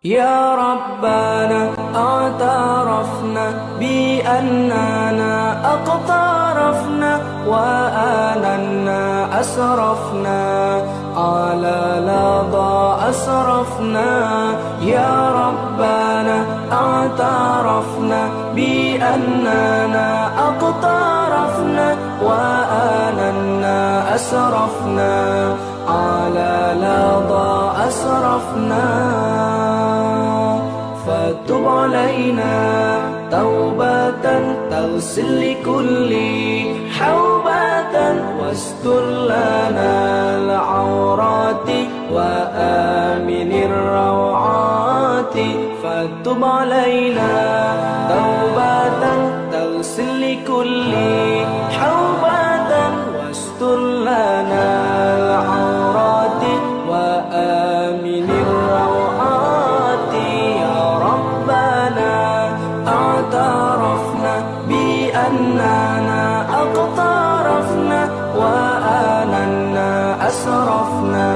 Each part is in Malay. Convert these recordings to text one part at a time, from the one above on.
يا ربنا اعترفنا بأننا اقترفنا وآننا أسرفنا على لظى أسرفنا. يا ربنا اعترفنا بأننا اقترفنا وآننا أسرفنا على لظى أسرفنا. فتب علينا توبة تغسل لكل حوبة واستر لنا العورات وآمن الروعات. فتب علينا توبة تغسل لكل حوبة واستر لنا العورات وآمن الروعات. يا ربنا اعترفنا بأننا اقترفنا وآننا أسرفنا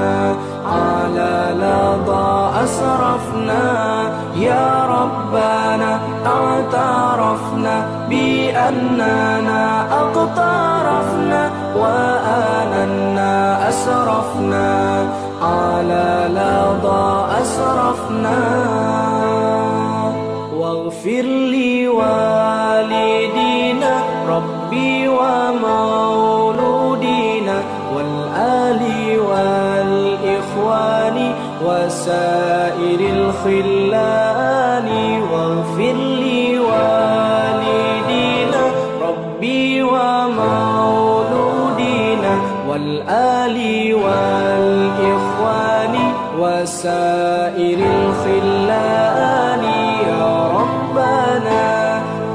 على لظى أسرفنا. يا ربنا اعترفنا بأننا اقترفنا وآننا أسرفنا على لظى أسرفنا. واغفر لوالدينا ربي ومولودينا والآل والإخوان وسائر الخلان. واغفر لوالدينا ربي ومولودينا والآل والإخوان وسائر الخلان. يا ربنا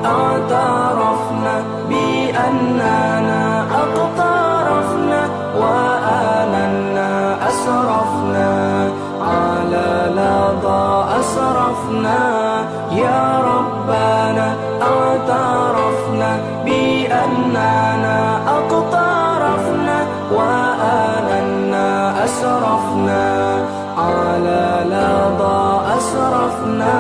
اعترفنا بأننا اقترفنا وآننا أسرفنا على لظى أسرفنا. يا ربنا اعترفنا بأننا اقترفنا وآننا أسرفنا على لظى أسرفنا.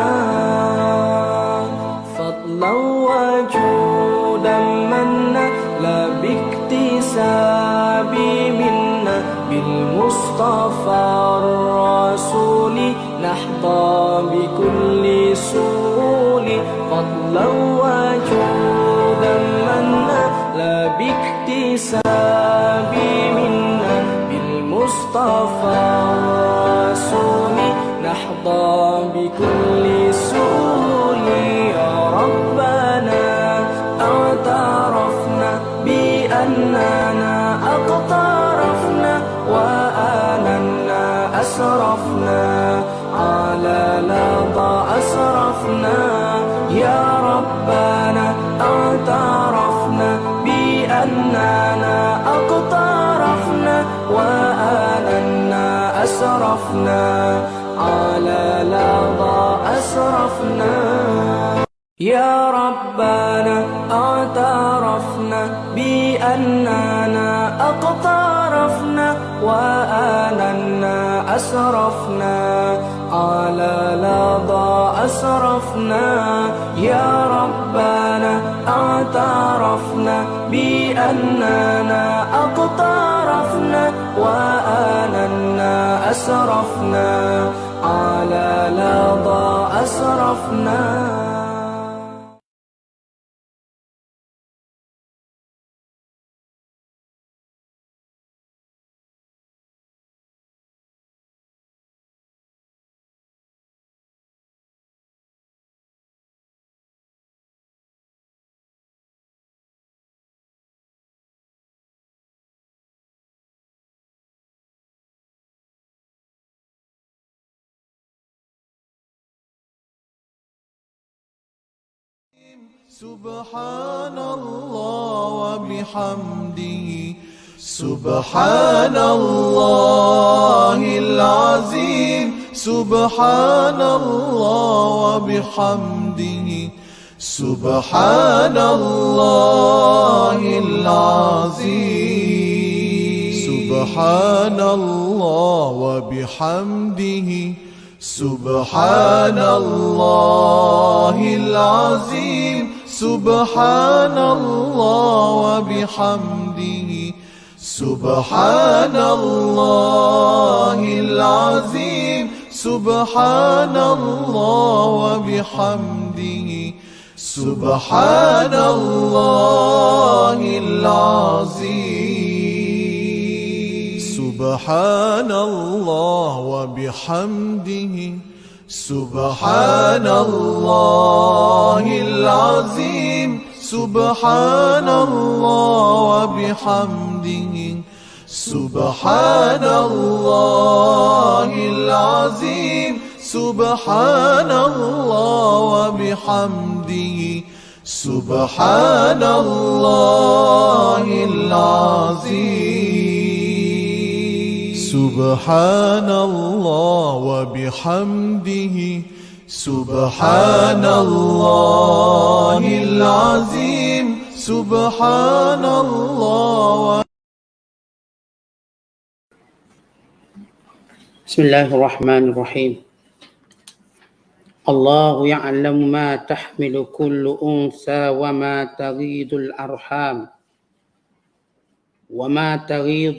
فضلا وجودا منا لا باكتساب منا بالمصطفى الرسول نحظى بكل سول. فضلا وجودا منا لا باكتساب منا بالمصطفى الرسول نحظى بكل سول. يا ربنا اعترفنا بأننا اقترفنا وآننا أسرفنا على لظى أسرفنا. يا ربنا اعترفنا بأننا اقترفنا وآننا أسرفنا على لظى أسرفنا. يا ربنا اعترفنا بأننا اقترفنا وآننا أسرفنا على لظى أسرفنا. يا ربنا اعترفنا بأننا اقترفنا وآننا أسرفنا على لظى أسرفنا. سبحان الله وبحمده سبحان الله العظيم. سبحان الله وبحمده سبحان الله العظيم. سبحان الله وبحمده سبحان الله العظيم سبحان الله وبحمده سبحان الله العظيم سبحان الله وبحمده سبحان الله العظيم سبحان الله وبحمده سبحان الله العظيم سبحان الله وبحمده سبحان الله العظيم سبحان الله وبحمده سبحان الله العظيم سبحان الله وبحمده سبحان الله العظيم سبحان الله بسم الله الرحمن الرحيم الله يعلم ما تحمل كل أنثى وما تغيض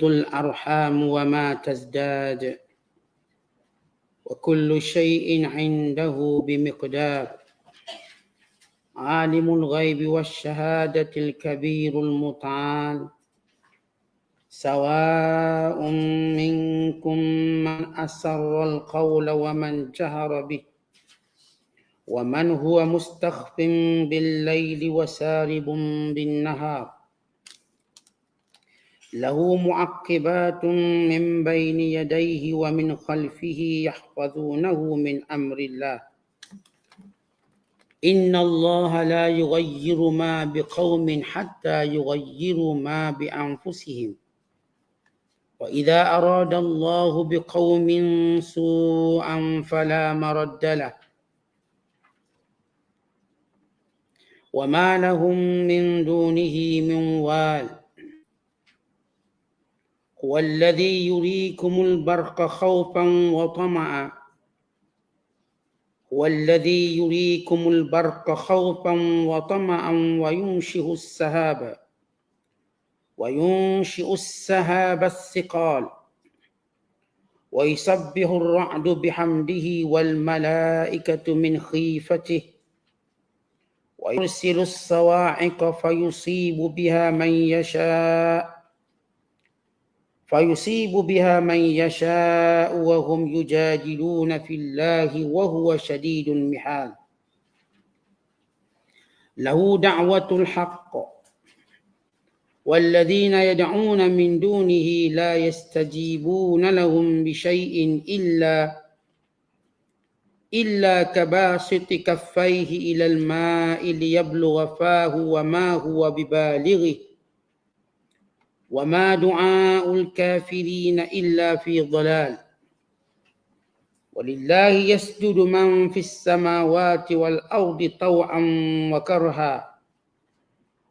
الأرحام وما تزداد وكل شيء عنده بمقدار عالم الغيب والشهادة الكبير المتعال سواء منكم من أسر القول ومن جهر به ومن هو مستخف بالليل وسارب بالنهار له معقبات من بين يديه ومن خلفه يحفظونه من أمر الله إن الله لا يغير ما بقوم حتى يغيروا ما بأنفسهم وإذا أراد الله بقوم سوءا فلا مرد له وما لهم من دونه من وال هو الذي يريكم البرق خوفا وطمعا وينشئ السحاب الثقال ويسبح الرعد بحمده والملائكة من خيفته ويرسل الصواعق فيصيب بها من يشاء وهم يجادلون في الله وهو شديد المحال له دعوة الحق والذين يدعون من دونه لا يستجيبون لهم بشيء إلا كباسط كفيه إلى الماء ليبلغ فاه وما هو ببالغه وما دعاء الكافرين إلا في ضلال ولله يسجد من في السماوات والأرض طوعا وكرها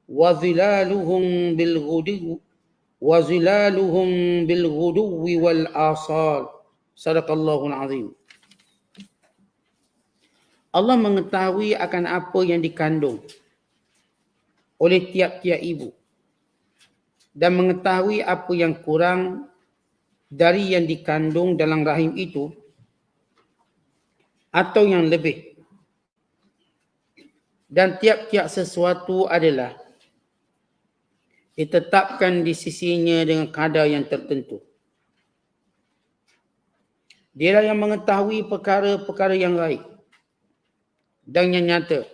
وظلالهم بالغدو والآصال صدق الله العظيم. Allah mengetahui akan apa yang dikandung oleh tiap-tiap ibu dan mengetahui apa yang kurang dari yang dikandung dalam rahim itu atau yang lebih. Dan tiap-tiap sesuatu adalah ditetapkan di sisinya dengan kadar yang tertentu. Dialah yang mengetahui perkara-perkara yang gaib dan yang nyata.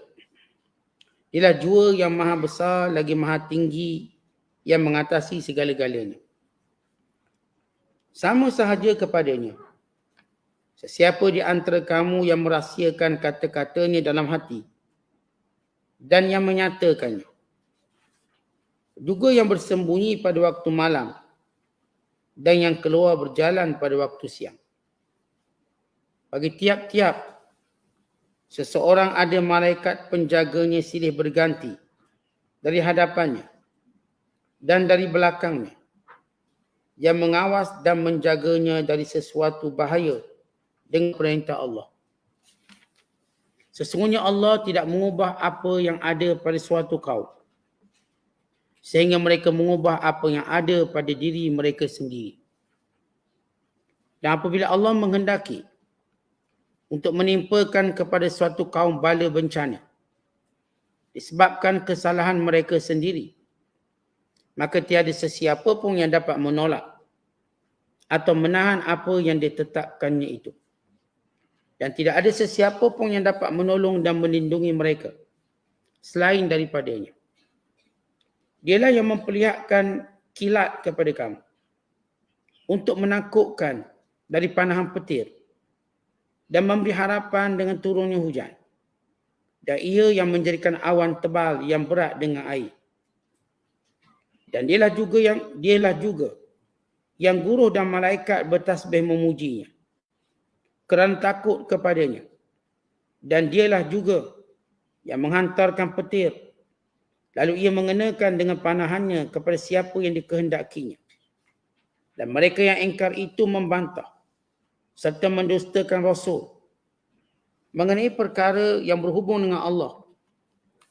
Dialah jua yang maha besar lagi maha tinggi yang mengatasi segala-galanya. Sama sahaja kepadanya. Sesiapa di antara kamu yang merahsiakan kata-katanya dalam hati dan yang menyatakannya, juga yang bersembunyi pada waktu malam dan yang keluar berjalan pada waktu siang. Bagi tiap-tiap seseorang ada malaikat penjaganya silih berganti dari hadapannya dan dari belakangnya yang mengawas dan menjaganya dari sesuatu bahaya dengan perintah Allah. Sesungguhnya Allah tidak mengubah apa yang ada pada suatu kaum sehingga mereka mengubah apa yang ada pada diri mereka sendiri. Dan apabila Allah menghendaki untuk menimpakan kepada suatu kaum bala bencana disebabkan kesalahan mereka sendiri, maka tiada sesiapa pun yang dapat menolak atau menahan apa yang ditetapkannya itu. Dan tidak ada sesiapa pun yang dapat menolong dan melindungi mereka selain daripadanya. Dialah yang memperlihatkan kilat kepada kamu untuk menakutkan dari panahan petir dan memberi harapan dengan turunnya hujan. Dan ia yang menjadikan awan tebal yang berat dengan air. Dan dialah juga yang guru dan malaikat bertasbih memujinya kerana takut kepadanya. Dan dialah juga yang menghantarkan petir, lalu ia mengenakan dengan panahannya kepada siapa yang dikehendakinya. Dan mereka yang ingkar itu membantah serta mendustakan Rasul mengenai perkara yang berhubung dengan Allah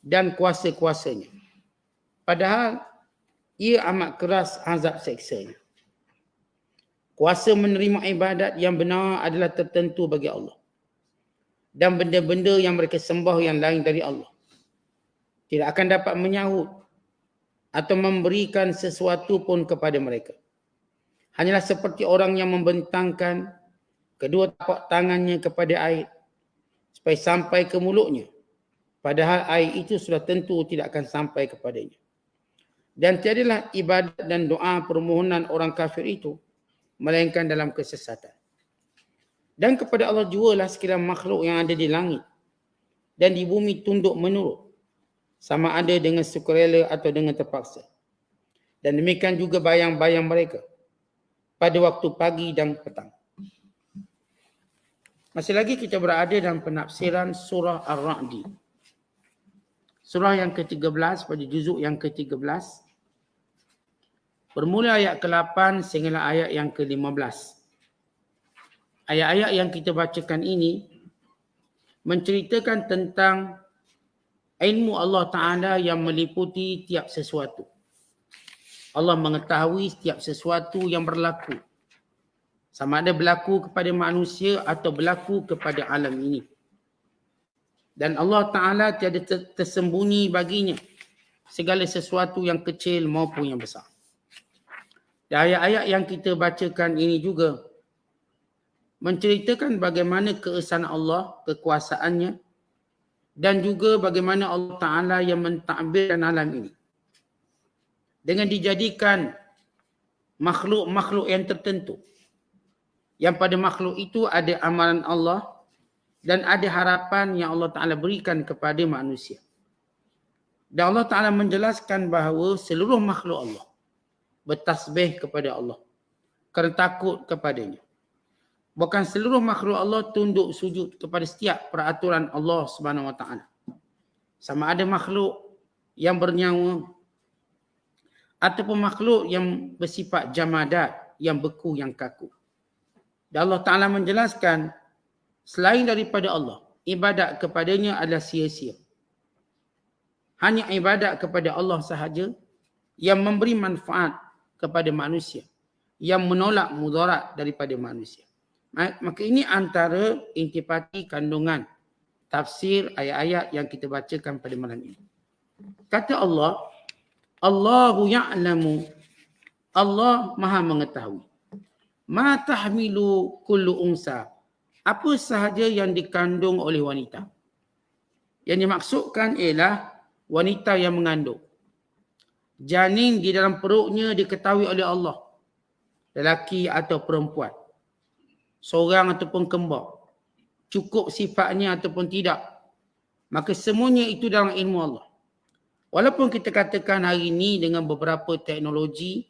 dan kuasa-kuasanya. Padahal ia amat keras azab seksanya. Kuasa menerima ibadat yang benar adalah tertentu bagi Allah. Dan benda-benda yang mereka sembah yang lain dari Allah tidak akan dapat menyahut atau memberikan sesuatu pun kepada mereka. Hanyalah seperti orang yang membentangkan kedua tapak tangannya kepada air supaya sampai ke mulutnya, padahal air itu sudah tentu tidak akan sampai kepadanya. Dan tiadalah ibadat dan doa permohonan orang kafir itu melainkan dalam kesesatan. Dan kepada Allah jualah sekiranya makhluk yang ada di langit dan di bumi tunduk menurut, sama ada dengan sukarela atau dengan terpaksa. Dan demikian juga bayang-bayang mereka pada waktu pagi dan petang. Masih lagi kita berada dalam penafsiran surah Ar-Ra'di. Surah yang ke-13 pada juzuk yang ke-13. Bermula ayat ke-8 sehinggalah ayat yang ke-15. Ayat-ayat yang kita bacakan ini menceritakan tentang ilmu Allah Ta'ala yang meliputi tiap sesuatu. Allah mengetahui setiap sesuatu yang berlaku. Sama ada berlaku kepada manusia atau berlaku kepada alam ini. Dan Allah Ta'ala tiada tersembunyi baginya segala sesuatu yang kecil maupun yang besar. Dan ayat-ayat yang kita bacakan ini juga menceritakan bagaimana keesaan Allah, kekuasaannya dan juga bagaimana Allah Ta'ala yang mentadbirkan alam ini. Dengan dijadikan makhluk-makhluk yang tertentu. Yang pada makhluk itu ada amalan Allah dan ada harapan yang Allah Ta'ala berikan kepada manusia. Dan Allah Ta'ala menjelaskan bahawa seluruh makhluk Allah bertasbih kepada Allah kerana takut kepadanya. Bukan seluruh makhluk Allah tunduk sujud kepada setiap peraturan Allah Subhanahu Wa Ta'ala. Sama ada makhluk yang bernyawa ataupun makhluk yang bersifat jamadat, yang beku, yang kaku. Dan Allah Ta'ala menjelaskan selain daripada Allah, ibadat kepadanya adalah sia-sia. Hanya ibadat kepada Allah sahaja yang memberi manfaat kepada manusia, yang menolak mudarat daripada manusia. Maka ini antara intipati kandungan tafsir ayat-ayat yang kita bacakan pada malam ini. Kata Allah, Allahu ya'lamu, Allah maha mengetahui. Ma tahmilu kullu unsa, apa sahaja yang dikandung oleh wanita. Yang dimaksudkan ialah wanita yang mengandung. Janin di dalam perutnya diketahui oleh Allah, lelaki atau perempuan, seorang ataupun kembar, cukup sifatnya ataupun tidak, maka semuanya itu dalam ilmu Allah. Walaupun kita katakan hari ini dengan beberapa teknologi,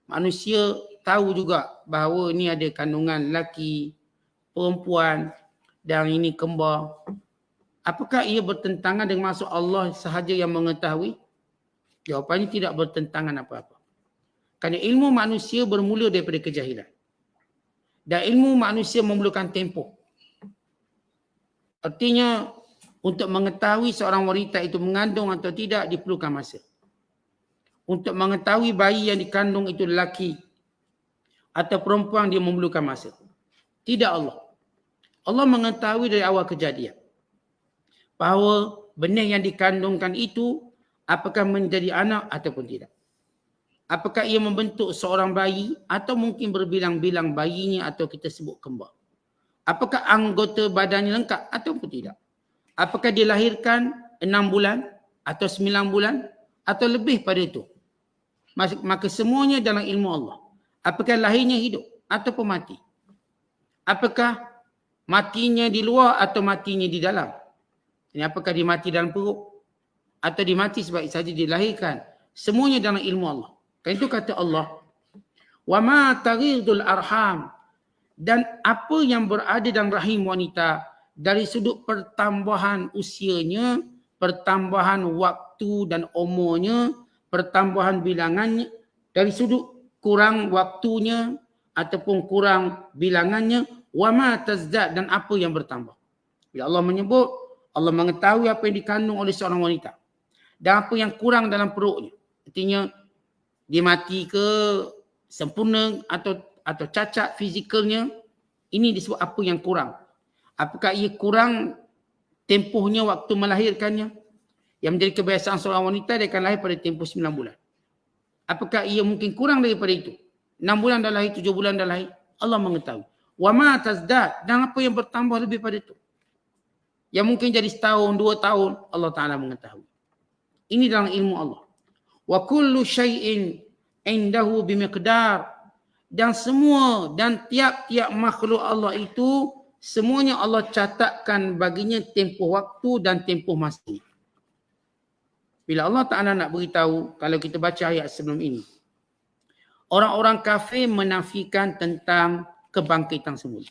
manusia tahu juga bahawa ini ada kandungan lelaki, perempuan dan ini kembar. Apakah ia bertentangan dengan maksud Allah sahaja yang mengetahui? Jawapannya tidak bertentangan apa-apa. Kerana ilmu manusia bermula daripada kejahilan. Dan ilmu manusia memerlukan tempoh. Artinya untuk mengetahui seorang wanita itu mengandung atau tidak diperlukan masa. Untuk mengetahui bayi yang dikandung itu lelaki atau perempuan dia memerlukan masa. Tidak Allah. Allah mengetahui dari awal kejadian bahawa benih yang dikandungkan itu apakah menjadi anak ataupun tidak. Apakah ia membentuk seorang bayi atau mungkin berbilang-bilang bayinya atau kita sebut kembar. Apakah anggota badannya lengkap ataupun tidak. Apakah dilahirkan 6 bulan atau 9 bulan atau lebih pada itu. Maka semuanya dalam ilmu Allah. Apakah lahirnya hidup ataupun mati. Apakah matinya di luar atau matinya di dalam. Ini apakah dia mati dalam perut atau dia mati sebab saja dilahirkan. Semuanya dalam ilmu Allah. Kan itu kata Allah. Wa ma taghidul arham. Dan apa yang berada dalam rahim wanita dari sudut pertambahan usianya, pertambahan waktu dan umurnya, pertambahan bilangannya, dari sudut kurang waktunya ataupun kurang bilangannya, wa ma tazdad dan apa yang bertambah. Bila Allah menyebut, Allah mengetahui apa yang dikandung oleh seorang wanita dan apa yang kurang dalam perutnya. Artinya dia mati ke sempurna atau cacat fizikalnya, ini disebut apa yang kurang. Apakah ia kurang tempohnya waktu melahirkannya? Yang menjadi kebiasaan seorang wanita, dia akan lahir pada tempoh 9 bulan. Apakah ia mungkin kurang daripada itu? 6 bulan dah lahir, 7 bulan dah lahir. Allah mengetahui. Wa ma tazdad, dan apa yang bertambah lebih pada itu? Yang mungkin jadi setahun, 2 tahun, Allah Ta'ala mengetahui. Ini dalam ilmu Allah. Wa kullu syai'in indahu bimiqdar. Dan semua dan tiap-tiap makhluk Allah itu semuanya Allah catatkan baginya tempoh waktu dan tempoh masa. Bila Allah Ta'ala nak beritahu, kalau kita baca ayat sebelum ini, orang-orang kafir menafikan tentang kebangkitan semula.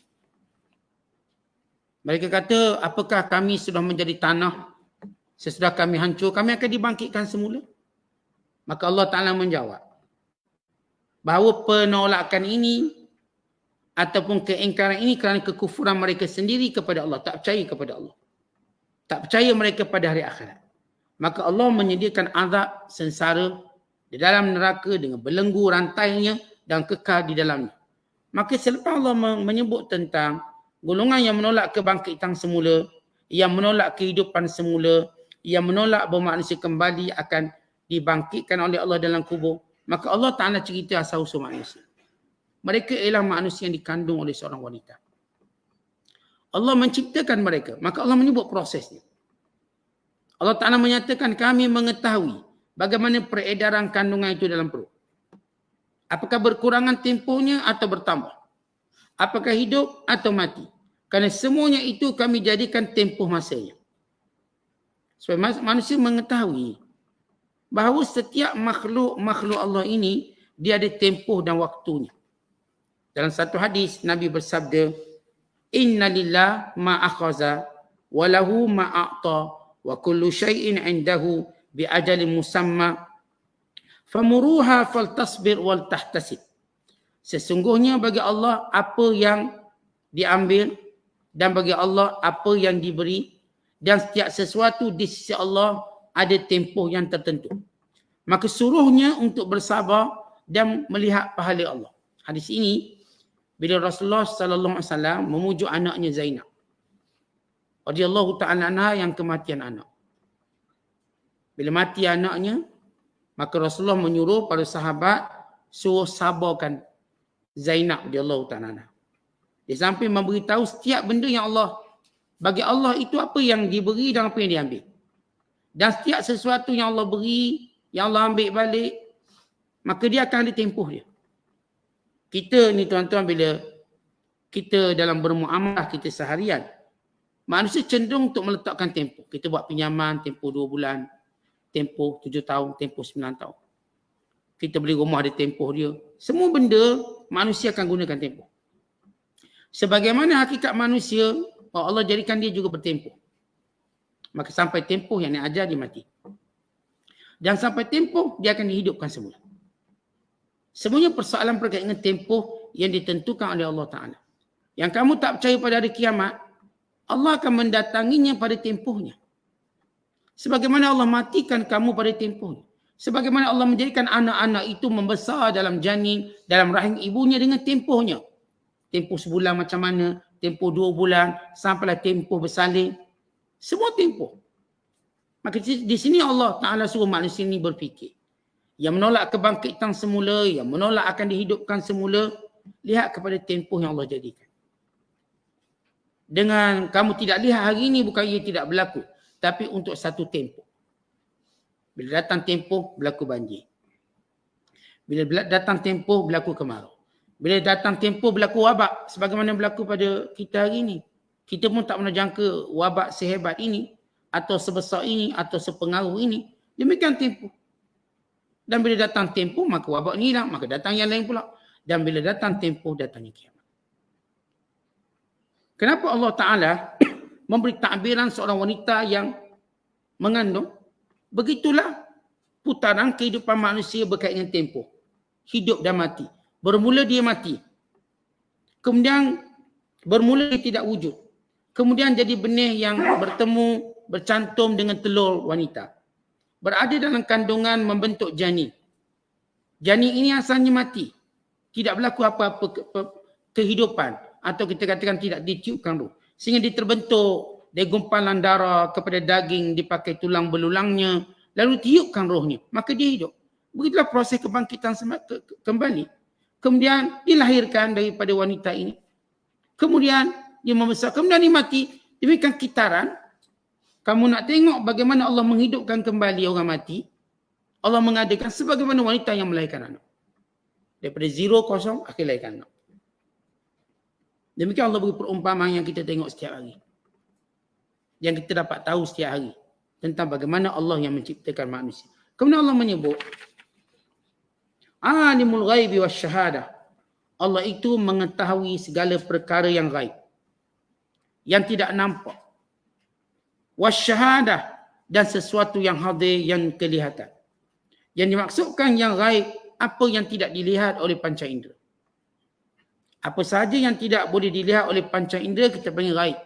Mereka kata, apakah kami sudah menjadi tanah, sesudah kami hancur, kami akan dibangkitkan semula? Maka Allah Ta'ala menjawab, bahawa penolakan ini ataupun keingkaran ini kerana kekufuran mereka sendiri kepada Allah. Tak percaya kepada Allah. Tak percaya mereka pada hari akhirat. Maka Allah menyediakan azab sengsara di dalam neraka dengan belenggu rantainya dan kekal di dalamnya. Maka selepas Allah menyebut tentang golongan yang menolak kebangkitan semula, yang menolak kehidupan semula, yang menolak bahawa manusia kembali akan dibangkitkan oleh Allah dalam kubur, maka Allah Ta'ala cerita asal-usul manusia. Mereka ialah manusia yang dikandung oleh seorang wanita. Allah menciptakan mereka. Maka Allah menyebut prosesnya. Allah Ta'ala menyatakan kami mengetahui bagaimana peredaran kandungan itu dalam perut. Apakah berkurangan tempohnya atau bertambah. Apakah hidup atau mati. Kerana semuanya itu kami jadikan tempoh masanya. Supaya manusia mengetahui bahawa setiap makhluk Allah ini dia ada tempoh dan waktunya. Dalam satu hadis Nabi bersabda, "Inna lillah ma akhaza wa lahu ma a'ta wa kullu syai'in 'indahu bi ajalin musamma famuruha faltasbir wal tahtasib." Sesungguhnya bagi Allah apa yang diambil dan bagi Allah apa yang diberi, dan setiap sesuatu di sisi Allah ada tempoh yang tertentu. Maka suruhnya untuk bersabar dan melihat pahala Allah. Hadis ini bila Rasulullah sallallahu alaihi wasallam memujuk anaknya Zainab radhiyallahu ta'ala anha yang kematian anak. Bila mati anaknya, maka Rasulullah menyuruh para sahabat suruh sabarkan Zainab radhiyallahu ta'ala anha. Dia sampai memberitahu setiap benda yang Allah bagi Allah itu apa yang diberi dan apa yang diambil. Dan setiap sesuatu yang Allah beri, yang Allah ambil balik, maka dia akan ada tempoh dia. Kita ni tuan-tuan, bila kita dalam bermuamalah kita seharian, manusia cenderung untuk meletakkan tempoh. Kita buat pinjaman tempoh 2 bulan, tempoh 7 tahun, tempoh 9 tahun. Kita beli rumah ada tempoh dia. Semua benda manusia akan gunakan tempoh. Sebagaimana hakikat manusia, Allah jadikan dia juga bertempoh. Maka sampai tempoh yang dia ajar dia mati. Dan sampai tempoh dia akan dihidupkan semula. Semuanya persoalan berkaitan dengan tempoh yang ditentukan oleh Allah Ta'ala. Yang kamu tak percaya pada hari kiamat, Allah akan mendatanginya pada tempohnya. Sebagaimana Allah matikan kamu pada tempohnya. Sebagaimana Allah menjadikan anak-anak itu membesar dalam janin, dalam rahim ibunya dengan tempohnya. Tempoh sebulan macam mana, tempoh 2 bulan, sampailah tempoh bersalin. Semua tempoh. Maka di sini Allah Ta'ala suruh manusia ini berfikir. Yang menolak kebangkitan semula, yang menolak akan dihidupkan semula, lihat kepada tempoh yang Allah jadikan. Dengan kamu tidak lihat hari ini bukan ia tidak berlaku. Tapi untuk satu tempoh. Bila datang tempoh, berlaku banjir. Bila datang tempoh, berlaku kemarau. Bila datang tempoh, berlaku wabak. Sebagaimana berlaku pada kita hari ini. Kita pun tak pernah jangka wabak sehebat ini. Atau sebesar ini, atau sepengaruh ini. Demikian tempoh. Dan bila datang tempoh, maka wabak ni hilang. Maka datang yang lain pula. Dan bila datang tempoh, datangnya kiamat. Kenapa Allah Ta'ala memberi takbiran seorang wanita yang mengandung? Begitulah putaran kehidupan manusia berkait dengan tempoh. Hidup dan mati. Bermula dia mati. Kemudian bermula dia tidak wujud. Kemudian jadi benih yang bertemu, bercantum dengan telur wanita. Berada dalam kandungan membentuk janin. Janin ini asalnya mati. Tidak berlaku apa-apa kehidupan. Atau kita katakan tidak ditiupkan roh. Sehingga dia terbentuk dari gumpalan darah kepada daging, dipakai tulang belulangnya, lalu tiupkan rohnya. Maka dia hidup. Begitulah proses kebangkitan kembali. Kemudian dilahirkan daripada wanita ini. Kemudian dia membesar. Kemudian dia mati. Demikian kitaran. Kamu nak tengok bagaimana Allah menghidupkan kembali orang mati. Allah mengadakan sebagaimana wanita yang melahirkan anak. Daripada 0, 0, akhir lahirkan anak. Demikian Allah beri perumpamaan yang kita tengok setiap hari. Yang kita dapat tahu setiap hari. Tentang bagaimana Allah yang menciptakan manusia. Kemudian Allah menyebut. Alimul ghaibi wasyahadah. Allah itu mengetahui segala perkara yang gaib. Yang tidak nampak. Wasyahadah. Dan sesuatu yang hadir yang kelihatan. Yang dimaksudkan yang gaib. Apa yang tidak dilihat oleh panca indera. Apa sahaja yang tidak boleh dilihat oleh panca indera kita panggil gaib.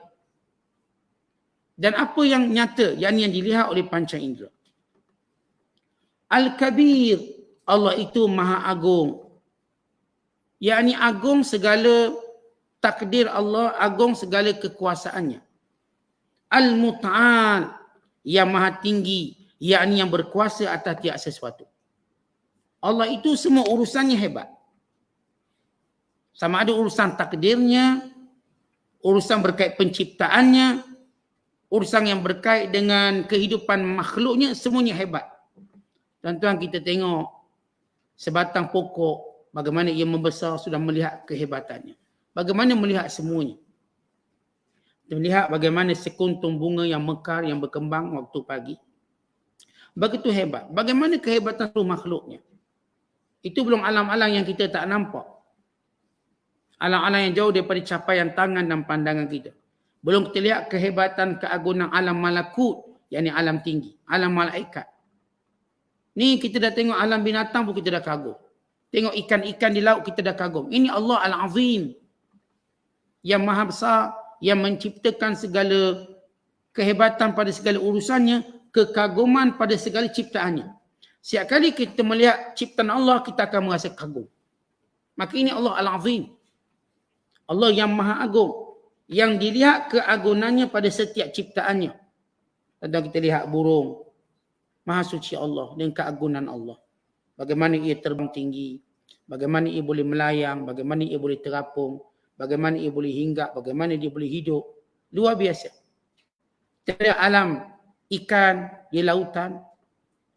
Dan apa yang nyata, yang dilihat oleh panca indera. Al-Kabir, Allah itu Maha Agung. Yakni agung segala takdir Allah, agung segala kekuasaannya. Al-Muta'al, yang Maha Tinggi, yakni yang berkuasa atas tiap sesuatu. Allah itu semua urusannya hebat. Sama ada urusan takdirnya, urusan berkait penciptaannya, urusan yang berkait dengan kehidupan makhluknya, semuanya hebat. Tuan-tuan kita tengok sebatang pokok, bagaimana ia membesar, sudah melihat kehebatannya. Bagaimana melihat semuanya. Kita melihat bagaimana sekuntum bunga yang mekar, yang berkembang waktu pagi. Begitu hebat. Bagaimana kehebatan seluruh makhluknya. Itu belum alam-alam yang kita tak nampak. Alam-alam yang jauh daripada capaian tangan dan pandangan kita. Belum kita lihat kehebatan, keagungan alam malakut, yakni alam tinggi, alam malaikat. Ni kita dah tengok alam binatang pun kita dah kagum. Tengok ikan-ikan di laut kita dah kagum. Ini Allah Al-Azim. Yang maha besar, yang menciptakan segala kehebatan pada segala urusannya, kekaguman pada segala ciptaannya. Setiap kali kita melihat ciptaan Allah, kita akan merasa kagum. Maka ini Allah Al-Azim. Allah yang Maha Agung. Yang dilihat keagungannya pada setiap ciptaannya. Tentang kita lihat burung. Maha suci Allah dengan keagungan Allah. Bagaimana ia terbang tinggi. Bagaimana ia boleh melayang. Bagaimana ia boleh terapung. Bagaimana ia boleh hinggap. Bagaimana dia boleh hidup. Luar biasa. Kita alam ikan di lautan.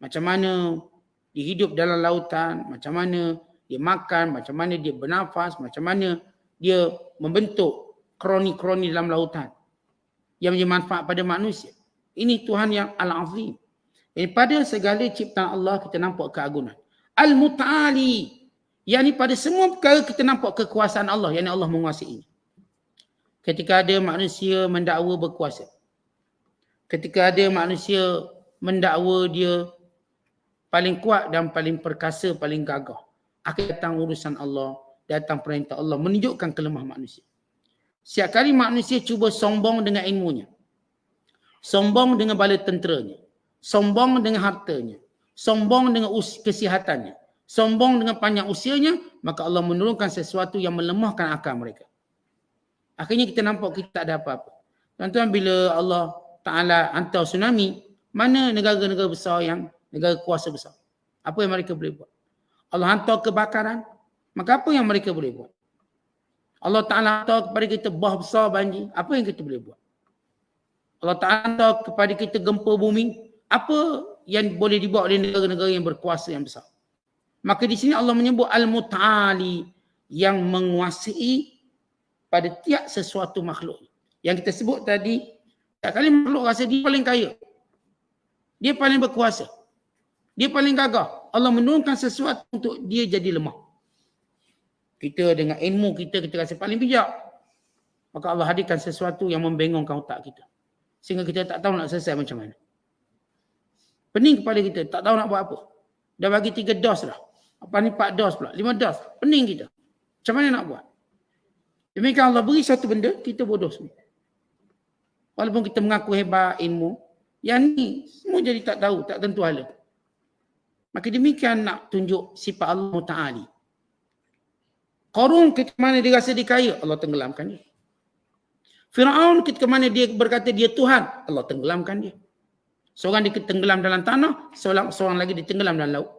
Macam mana dia hidup dalam lautan. Macam mana dia makan. Macam mana dia bernafas. Macam mana dia membentuk kroni-kroni dalam lautan yang menjadi manfaat pada manusia. Ini Tuhan yang Al-Azim. Pada segala ciptaan Allah kita nampak keagungan. Al-Muta'ali, yakni pada semua perkara kita nampak kekuasaan Allah, yakni Allah menguasai ini. Ketika ada manusia mendakwa berkuasa. Ketika ada manusia mendakwa dia paling kuat dan paling perkasa, paling gagah. Akan datang urusan Allah, datang perintah Allah menunjukkan kelemah manusia. Setiap kali manusia cuba sombong dengan ilmunya, sombong dengan bala tenteranya, sombong dengan hartanya, sombong dengan kesihatannya, sombong dengan panjang usianya, maka Allah menurunkan sesuatu yang melemahkan akal mereka. Akhirnya kita nampak kita tak ada apa-apa. Tuan-tuan, bila Allah Ta'ala hantar tsunami, mana negara-negara besar yang negara kuasa besar? Apa yang mereka boleh buat? Allah hantar kebakaran, maka apa yang mereka boleh buat? Allah Ta'ala hantar kepada kita bah besar banjir, apa yang kita boleh buat? Allah Ta'ala hantar kepada kita gempa bumi, apa yang boleh dibuat oleh negara-negara yang berkuasa yang besar? Maka di sini Allah menyebut Al-Muta'ali, yang menguasai pada tiap sesuatu makhluk. Yang kita sebut tadi, tiap kali makhluk rasa dia paling kaya, dia paling berkuasa, dia paling gagah, Allah menurunkan sesuatu untuk dia jadi lemah. Kita dengan ilmu kita rasa paling bijak, maka Allah hadirkan sesuatu yang membengongkan otak kita, sehingga kita tak tahu nak selesai macam mana. Pening kepala kita, tak tahu nak buat apa. Dah bagi 3 dos dah, apa ni 4 dos pula, 5 dos, pening kita. Macam mana nak buat? Demikian Allah beri satu benda, kita bodoh semua. Walaupun kita mengaku hebat ilmu, yang ni semua jadi tak tahu, tak tentu hala. Maka demikian nak tunjuk sifat Allah Ta'ala. Qarun ketika mana dia rasa dia kaya, Allah tenggelamkan dia. Firaun ketika mana dia berkata dia Tuhan, Allah tenggelamkan dia. Seorang dia tenggelam dalam tanah, seorang lagi dia tenggelam dalam laut.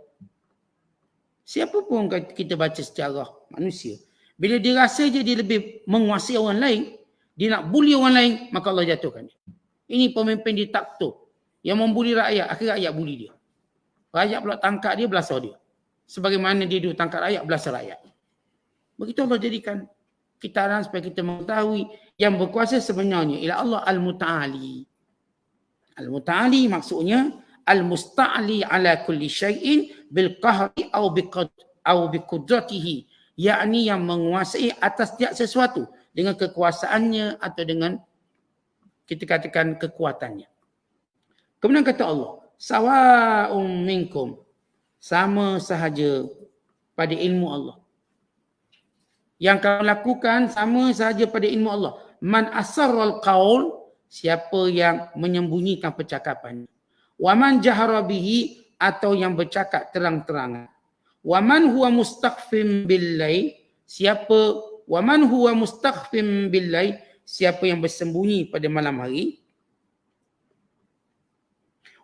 Siapa pun kita baca sejarah manusia, bila dia rasa je dia lebih menguasai orang lain, dia nak bully orang lain, maka Allah jatuhkan dia. Ini pemimpin diktator yang membuli rakyat, akhir rakyat bully dia. Rakyat pula tangkap dia, belasah dia. Sebagaimana dia dulu tangkap rakyat, belasah rakyat. Begitu Allah jadikan kitaran supaya kita mengetahui yang berkuasa sebenarnya ialah Allah Al-Muta'ali. Al-Muta'ali maksudnya Al-Musta'li ala kulli syai'in bil qahri au biqudratihi, yakni yang menguasai atas setiap sesuatu dengan kekuasaannya atau dengan kita katakan kekuatannya. Kemudian kata Allah, sawa'um minkum, sama sahaja pada ilmu Allah. Yang kamu lakukan sama sahaja pada ilmu Allah. Man asarral qaul, siapa yang menyembunyikan percakapannya. Wa man jahara bihi, atau yang bercakap terang-terangan. Wa man huwa mustakhfim billail, siapa wa man huwa mustakhfim billail, siapa yang bersembunyi pada malam hari.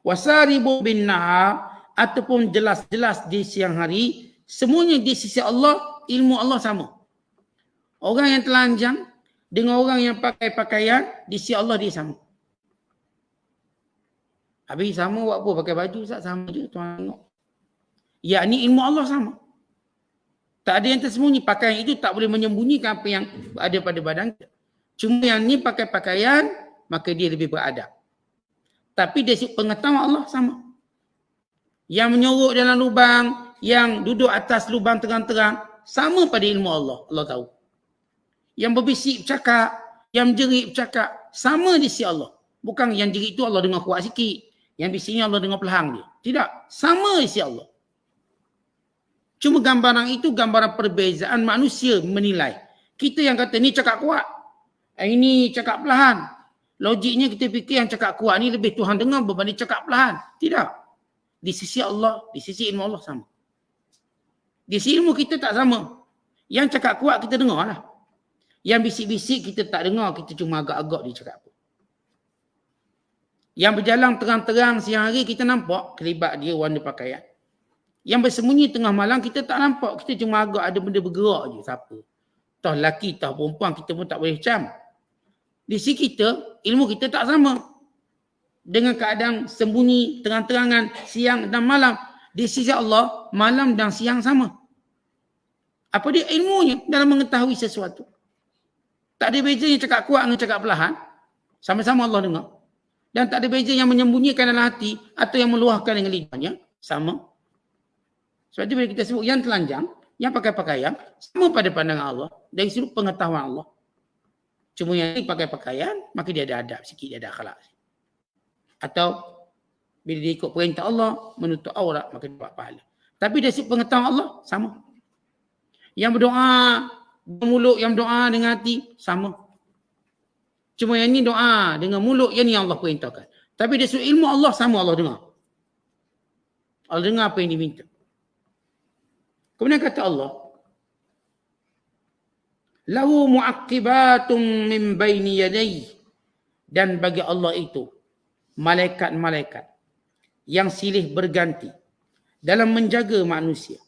Wasaribu bin nahar, ataupun jelas-jelas di siang hari, semuanya di sisi Allah, ilmu Allah sama. Orang yang telanjang dengan orang yang pakai pakaian, di sisi Allah dia sama. Habis sama buat apa? Pakai baju Ustaz, sama je tuan tengok. Yakni ilmu Allah sama. Tak ada yang tersembunyi. Pakaian itu tak boleh menyembunyikan apa yang ada pada badan kita. Cuma yang ni pakai pakaian, maka dia lebih beradab. Tapi dari sudut pengetahuan Allah sama. Yang menyorok dalam lubang, yang duduk atas lubang terang-terang, sama pada ilmu Allah. Allah tahu. Yang berbisik bercakap, yang menjerit bercakap, sama di sisi Allah. Bukan yang jerit itu Allah dengar kuat sikit. Yang bisiknya Allah dengar pelahang dia. Tidak. Sama di sisi Allah. Cuma gambaran itu gambaran perbezaan manusia menilai. Kita yang kata ni cakap kuat, ini cakap perlahan. Logiknya kita fikir yang cakap kuat ni lebih Tuhan dengar berbanding cakap perlahan. Tidak. Di sisi Allah, di sisi ilmu Allah sama. Di sisi ilmu kita tak sama. Yang cakap kuat kita dengar lah. Yang bisik-bisik kita tak dengar, kita cuma agak-agak dia cakap apa. Yang berjalan terang-terang siang hari kita nampak kelibat dia warna pakaian. Yang bersembunyi tengah malam kita tak nampak, kita cuma agak ada benda bergerak je. Siapa? Tah lelaki, tah perempuan, kita pun tak boleh cam. Di sisi kita, ilmu kita tak sama. Dengan keadaan sembunyi, terang-terangan, siang dan malam. Di sisi Allah, malam dan siang sama. Apa dia ilmunya dalam mengetahui sesuatu? Tak ada beza yang cakap kuat dengan cakap perlahan. Sama-sama Allah dengar. Dan tak ada beza yang menyembunyikan dalam hati atau yang meluahkan dengan lidahnya. Sama. Sebab itu bila kita sebut yang telanjang, yang pakai pakaian, sama pada pandangan Allah. Dari sudut pengetahuan Allah. Cuma yang ini pakai pakaian, maka dia ada adab sikit, dia ada akhlak. Atau bila dia ikut perintah Allah, menutup aurat, maka dia dapat pahala. Tapi dari sudut pengetahuan Allah, sama. Yang berdoa, mulut yang berdoa dengan hati, sama. Cuma yang ni doa dengan mulut, yang ni Allah perintahkan. Tapi dari sudut ilmu Allah sama Allah dengar. Allah dengar apa yang diminta. Kemudian kata Allah, lahu mu'aqibatum min baini yadayhi, dan bagi Allah itu malaikat-malaikat yang silih berganti dalam menjaga manusia,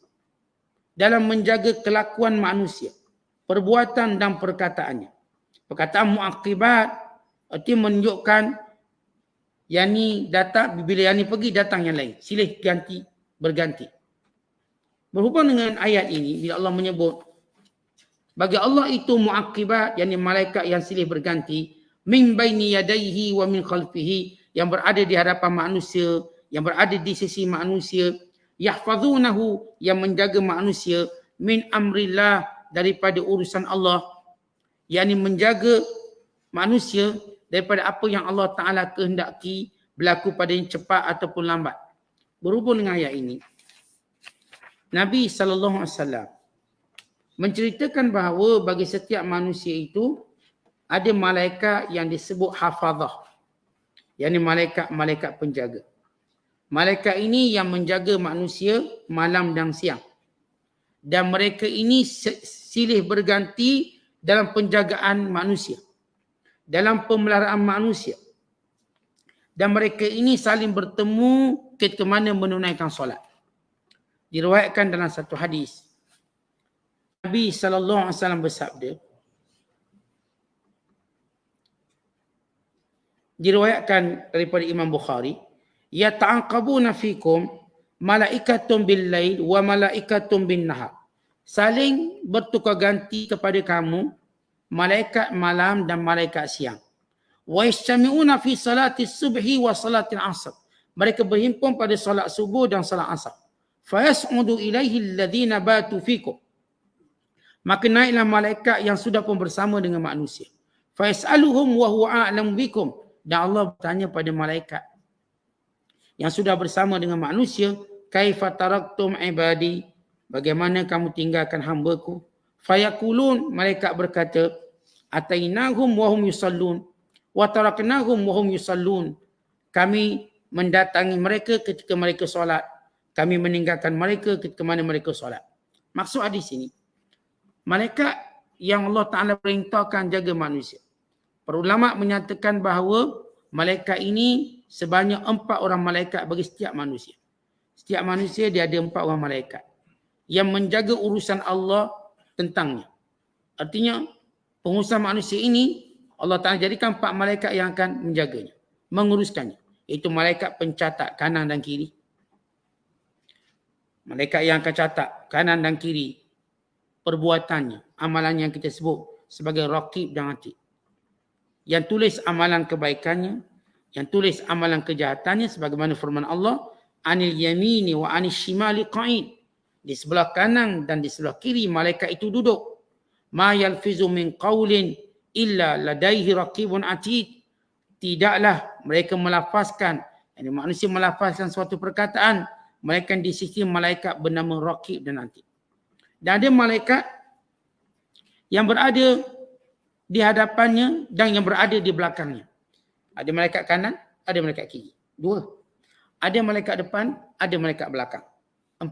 dalam menjaga kelakuan manusia, perbuatan dan perkataannya. Perkataan mu'aqibat arti menunjukkan yang ni datang, bila yang ni pergi datang yang lain, silih ganti berganti. Berhubung dengan ayat ini, bila Allah menyebut bagi Allah itu mu'aqibat, yakni malaikat yang silih berganti, min baini yadayhi wa min khalfihi, yang berada di hadapan manusia, yang berada di sisi manusia, yahfazunahu, yang menjaga manusia, min amrillah, daripada urusan Allah, yakni menjaga manusia daripada apa yang Allah Ta'ala kehendaki berlaku padanya cepat ataupun lambat. Berhubung dengan ayat ini, Nabi SAW menceritakan bahawa bagi setiap manusia itu ada malaikat yang disebut hafazah, yakni malaikat-malaikat penjaga. Malaikat ini yang menjaga manusia malam dan siang. Dan mereka ini silih berganti dalam penjagaan manusia, dalam pemeliharaan manusia. Dan mereka ini saling bertemu ketika mana menunaikan solat. Diriwayatkan dalam satu hadis, Nabi SAW bersabda, diriwayatkan daripada Imam Bukhari, yata'aqabuna fikum malaikatun bil lail wa malaikatun bin nahar. Saling bertukar ganti kepada kamu malaikat malam dan malaikat siang. Wa yastami'una fi salati subhi wa salati asr. Mereka berhimpun pada solat subuh dan solat asar. Fa yas'udu ilaihi alladhina batu fikum. Maka naiklah malaikat yang sudah pun bersama dengan manusia. Fa yas'aluhum wa huwa a'lamu bikum. Dan Allah bertanya pada malaikat yang sudah bersama dengan manusia, kaifa taraktum ibadi, bagaimana kamu tinggalkan hamba-Ku? Fayaqulun, malaikat berkata, atainahum wa hum yusallun wa taraknahum wa hum yusallun. Kami mendatangi mereka ketika mereka solat, kami meninggalkan mereka ketika mana mereka solat. Maksud hadis ini, malaikat yang Allah Ta'ala perintahkan jaga manusia. Para ulama menyatakan bahawa malaikat ini sebanyak 4 orang malaikat bagi setiap manusia. Setiap manusia dia ada 4 orang malaikat yang menjaga urusan Allah tentangnya. Artinya pengurusan manusia ini Allah Ta'ala jadikan 4 malaikat yang akan menjaganya, menguruskannya. Itu malaikat pencatat kanan dan kiri. Malaikat yang akan catat kanan dan kiri perbuatannya, amalan yang kita sebut sebagai raqib dan atid. Yang tulis amalan kebaikannya, yang tulis amalan kejahatannya, sebagaimana firman Allah, anil yamini wa anil shimali qa'id. Di sebelah kanan dan di sebelah kiri malaikat itu duduk. Ma yalfizu min qawlin illa ladaihi raqibun atid. Tidaklah mereka melafazkan, yani manusia melafazkan suatu perkataan, melainkan di sisi malaikat bernama raqib dan atid. Dan ada malaikat yang berada di hadapannya dan yang berada di belakangnya. Ada malaikat kanan, ada malaikat kiri. 2. Ada malaikat depan, ada malaikat belakang. 4.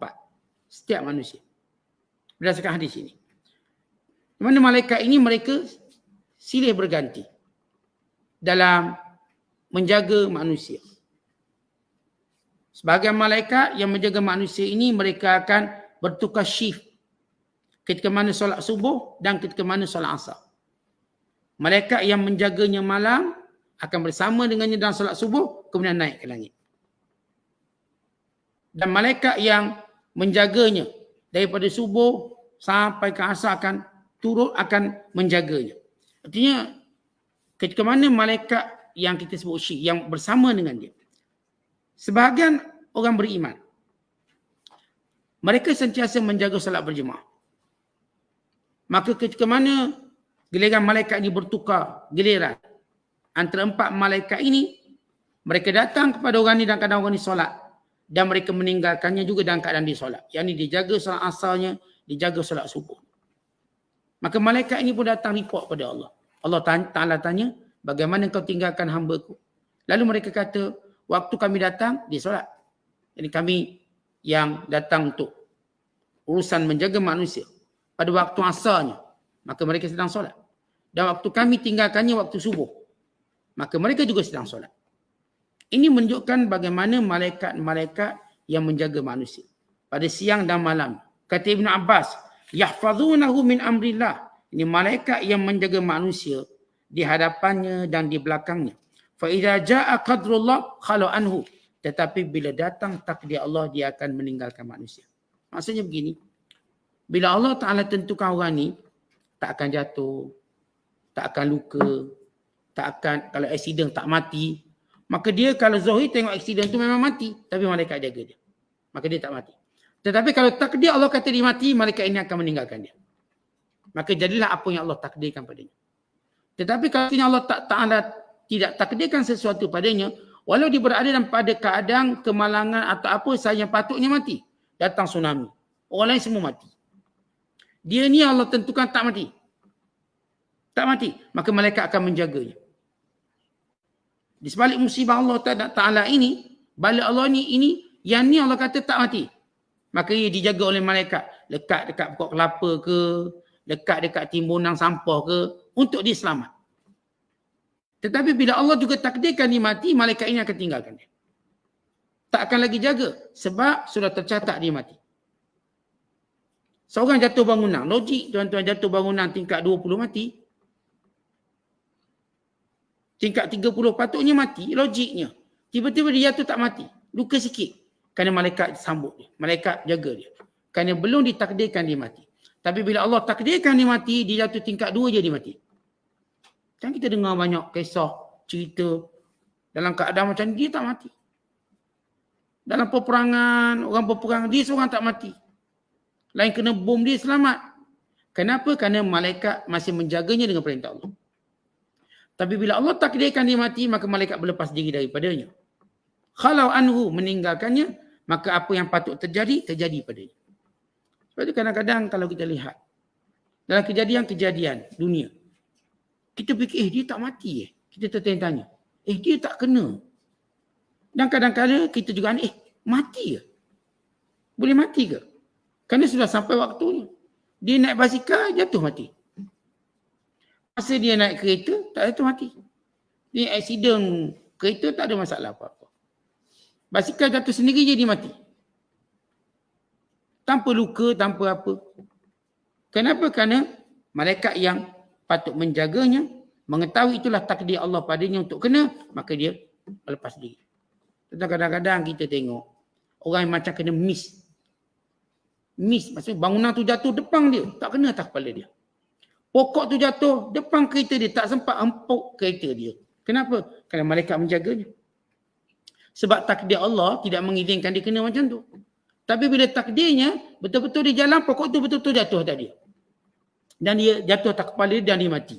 Setiap manusia. Berdasarkan hadis ini. Di mana malaikat ini mereka silih berganti dalam menjaga manusia. Sebahagian malaikat yang menjaga manusia ini mereka akan bertukar shift ketika mana solat subuh dan ketika mana solat asar. Malaikat yang menjaganya malam akan bersama dengannya dalam solat subuh, kemudian naik ke langit. Dan malaikat yang menjaganya daripada subuh sampai ke asar akan turut akan menjaganya. Artinya ketika mana malaikat yang kita sebut syih, yang bersama dengan dia. Sebahagian orang beriman, mereka sentiasa menjaga solat berjemaah. Maka ketika mana giliran malaikat ini bertukar giliran antara 4 malaikat ini, mereka datang kepada orang ini dan kadang orang ini solat, dan mereka meninggalkannya juga dalam keadaan dia solat. Yang ini dijaga solat asarnya, dijaga solat subuh. Maka malaikat ini pun datang report pada Allah. Allah Ta'ala tanya, bagaimana kau tinggalkan hamba-Ku? Lalu mereka kata, waktu kami datang, dia solat. Jadi kami yang datang untuk urusan menjaga manusia. Pada waktu asarnya, maka mereka sedang solat. Dan waktu kami tinggalkannya waktu subuh, maka mereka juga sedang solat. Ini menunjukkan bagaimana malaikat-malaikat yang menjaga manusia pada siang dan malam. Kata Ibn Abbas, yahfazunahu min amrillah. Ini malaikat yang menjaga manusia di hadapannya dan di belakangnya. Fa idza jaa qadrullah khala anhu. Tetapi bila datang takdir Allah, dia akan meninggalkan manusia. Maksudnya begini, bila Allah Ta'ala tentukan orang ni tak akan jatuh, tak akan luka, tak akan, kalau aksiden tak mati, maka dia kalau zahir tengok aksiden tu memang mati, tapi malaikat jaga dia. Maka dia tak mati. Tetapi kalau takdir Allah kata dia mati, malaikat ini akan meninggalkan dia. Maka jadilah apa yang Allah takdirkan padanya. Tetapi kalau Allah Ta'ala tidak takdirkan sesuatu padanya, walau dia berada dalam pada keadaan kemalangan atau apa sahaja yang patutnya mati. Datang tsunami. Orang lain semua mati. Dia ni Allah tentukan tak mati. Tak mati. Maka malaikat akan menjaganya. Di sebalik musibah Allah Ta'ala ini, bala Allah ini, yang ni Allah kata tak mati. Maka ia dijaga oleh malaikat. Lekat dekat pokok kelapa ke, dekat dekat timbunan sampah ke, untuk dia selamat. Tetapi bila Allah juga takdirkan dia mati, malaikat ini akan tinggalkan dia. Tak akan lagi jaga. Sebab sudah tercatat dia mati. Seorang jatuh bangunan. Logik tuan-tuan, jatuh bangunan tingkat 20 mati. Tingkat 30 patutnya mati. Logiknya. Tiba-tiba dia jatuh tak mati. Luka sikit. Kerana malaikat sambut dia. Malaikat jaga dia. Kerana belum ditakdirkan dia mati. Tapi bila Allah takdirkan dia mati, dia jatuh tingkat 2 je dia mati. Kan kita dengar banyak kisah, cerita dalam keadaan macam dia tak mati. Dalam peperangan, orang berperang, dia seorang tak mati. Lain kena bom, dia selamat. Kenapa? Kerana malaikat masih menjaganya dengan perintah Allah. Tapi bila Allah takdirkan dia mati, maka malaikat berlepas diri daripadanya. Kalau anhu meninggalkannya, maka apa yang patut terjadi, terjadi padanya. Sebab itu kadang-kadang kalau kita lihat, dalam kejadian-kejadian dunia, kita fikir, dia tak mati . Kita tertanya-tanya, dia tak kena. Dan kadang-kadang kita juga, mati ke? Boleh mati ke? Kerana sudah sampai waktunya. Dia naik basikal, jatuh mati. Masa dia naik kereta, tak jatuh mati. Dia aksiden kereta, tak ada masalah apa-apa. Basikal jatuh sendiri je dia mati. Tanpa luka, tanpa apa. Kenapa? Kerana malaikat yang patut menjaganya, mengetahui itulah takdir Allah padanya untuk kena, maka dia lepas diri. Tetapi kadang-kadang kita tengok orang yang macam kena miss. Miss, maksudnya bangunan tu jatuh depan dia, tak kena atas kepala dia. Pokok tu jatuh depan kereta dia, tak sempat empuk kereta dia. Kenapa? Kerana malaikat menjaganya. Sebab takdir Allah tidak mengizinkan dia kena macam tu. Tapi bila takdirnya, betul-betul dia jalan, pokok tu betul-betul jatuh atas dia. Dan dia jatuh atas kepala dia dan dia mati.